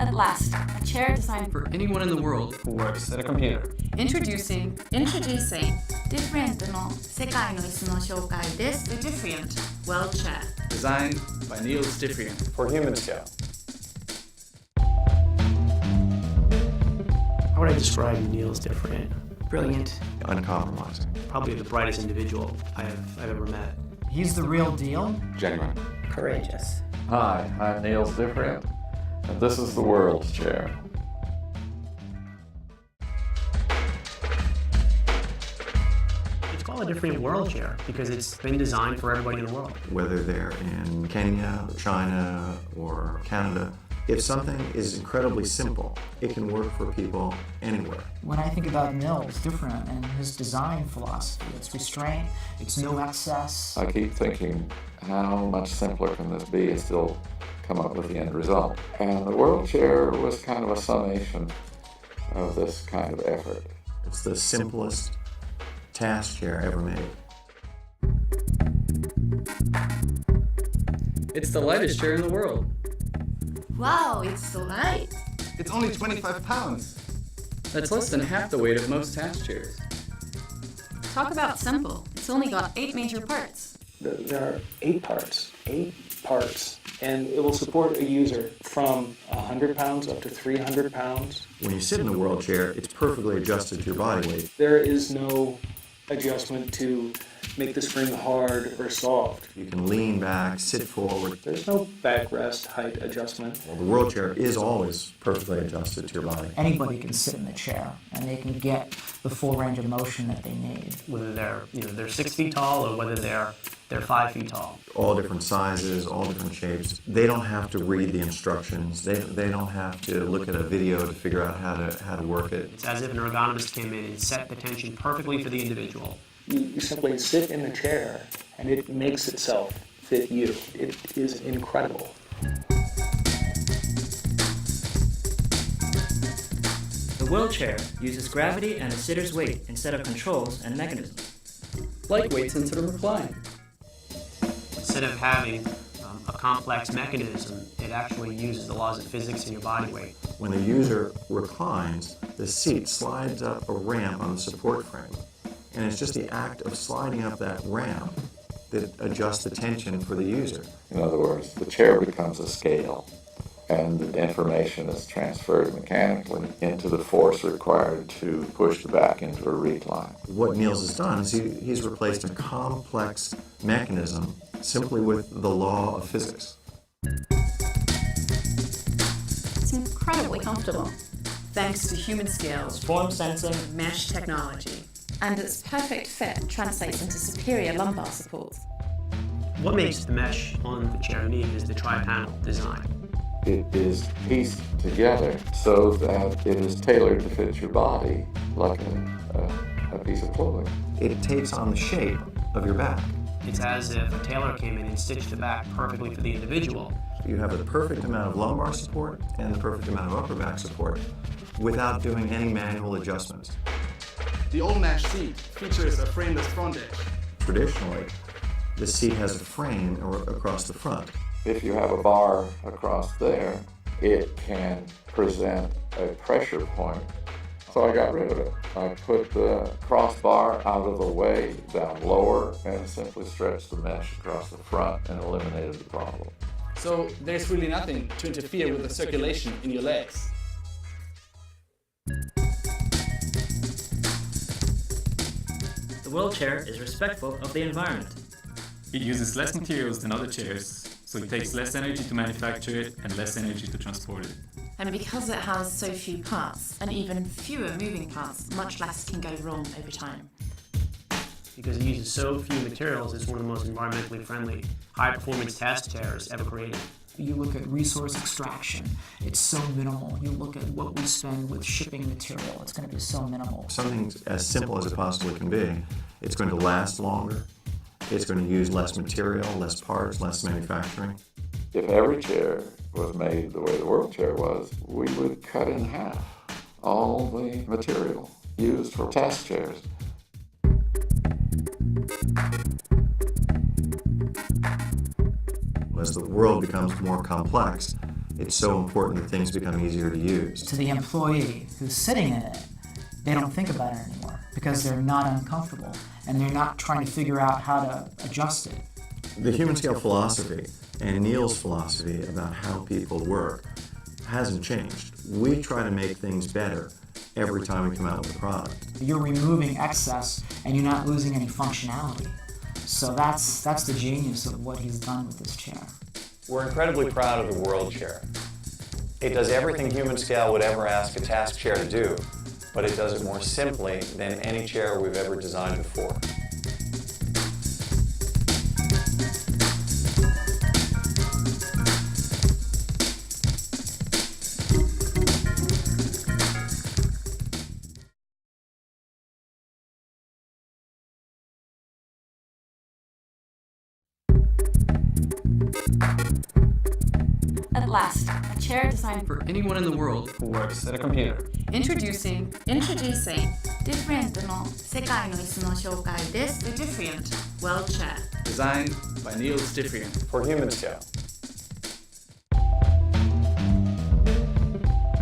At last, a chair designed for anyone in the world who works at a computer. Introducing Diffrient の世界の椅子の紹介です。The Diffrient World Chair. Designed by Niels Diffrient. For human scale. How would I describe Niels Diffrient? Brilliant. Uncompromising. Probably the brightest individual I've ever met. He's the real deal. Genuine. Courageous. Hi, I'm Niels Diffrient, and this is the World's Chair. It's called a Diffrient World Chair because it's been designed for everybody in the world. Whether they're in Kenya, China, or Canada, if something is incredibly simple, it can work for people anywhere. When I think about Niels Diffrient and his design philosophy, it's restraint, it's no excess. I keep thinking, how much simpler can this be and still come up with the end result? And the World Chair was kind of a summation of this kind of effort. It's the simplest task chair ever made. It's the lightest chair in the world. Wow, it's so light. It's only 25 pounds. That's less than half the weight of most task chairs. Talk about simple. It's only got 8 major parts. There are 8 parts, and it will support a user from 100 pounds up to 300 pounds. When you sit in the World Chair, it's perfectly adjusted to your body weight. There is no adjustment to make the spring hard or soft. You can lean back, sit forward. There's no backrest height adjustment. Well, the World Chair is always perfectly adjusted to your body. Anybody can sit in the chair and they can get the full range of motion that they need. Whether they're 6 feet tall or whether they're 5 feet tall. All different sizes, all different shapes. They don't have to read the instructions. They don't have to look at a video to figure out how to work it. It's as if an ergonomist came in and set the tension perfectly for the individual. You simply sit in the chair and it makes itself fit you. It is incredible. The World Chair uses gravity and a sitter's weight instead of controls and mechanisms. Lightweight since it'll recline. Instead of having a complex mechanism, it actually uses the laws of physics and your body weight. When the user reclines, the seat slides up a ramp on the support frame. And it's just the act of sliding up that ramp that adjusts the tension for the user. In other words, the chair becomes a scale, and the information is transferred mechanically into the force required to push the back into a recline. What Niels has done is he's replaced a complex mechanism simply with the law of physics. It's incredibly comfortable, thanks to human scales, Form sensing, mesh technology. And its perfect fit translates into superior lumbar support. What makes the mesh on the chair unique is the tri-panel design. It is pieced together so that it is tailored to fit your body like a piece of clothing. It takes on the shape of your back. It's as if a tailor came in and stitched the back perfectly for the individual. You have the perfect amount of lumbar support and the perfect amount of upper back support without doing any manual adjustments. The old mesh seat features a frameless front edge. Traditionally, the seat has a frame across the front. If you have a bar across there, it can present a pressure point. So I got rid of it. I put the crossbar out of the way, down lower, and simply stretched the mesh across the front and eliminated the problem. So there's really nothing to interfere with the circulation in your legs. the World Chair is respectful of the environment. It uses less materials than other chairs, so it takes less energy to manufacture it and less energy to transport it. And because it has so few parts, and even fewer moving parts, much less can go wrong over time. Because it uses so few materials, it's one of the most environmentally friendly, high-performance task chairs ever created. You look at resource extraction, it's so minimal. You look at what we spend with shipping material, it's going to be so minimal. Something as simple as it possibly can be, it's going to last longer, it's going to use less material, less parts, less manufacturing. If every chair was made the way the World Chair was, we would cut in half all the material used for task chairs. As the world becomes more complex, it's so important that things become easier to use. To the employee who's sitting in it, they don't think about it anymore because they're not uncomfortable and they're not trying to figure out how to adjust it. The human scale philosophy and Neil's philosophy about how people work hasn't changed. We try to make things better every time we come out with a product. You're removing excess and you're not losing any functionality. So that's the genius of what he's done with this chair. We're incredibly proud of the World Chair. It does everything human scale would ever ask a task chair to do, but it does it more simply than any chair we've ever designed before. At last, a chair designed for Anyone in the world who works at a computer. Introducing Diffrient の世界の椅子の紹介です。The Diffrient World Chair. Designed by Niels Diffrient. For human scale.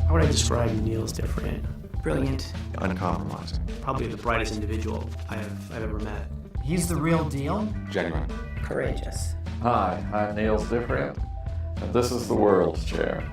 How would I describe Neil's Diffrient? Brilliant. Uncompromising. Probably the brightest individual I've ever met. He's the real deal. Genuine. Courageous. Hi, I'm Niels Diffrient, and this is the World Chair.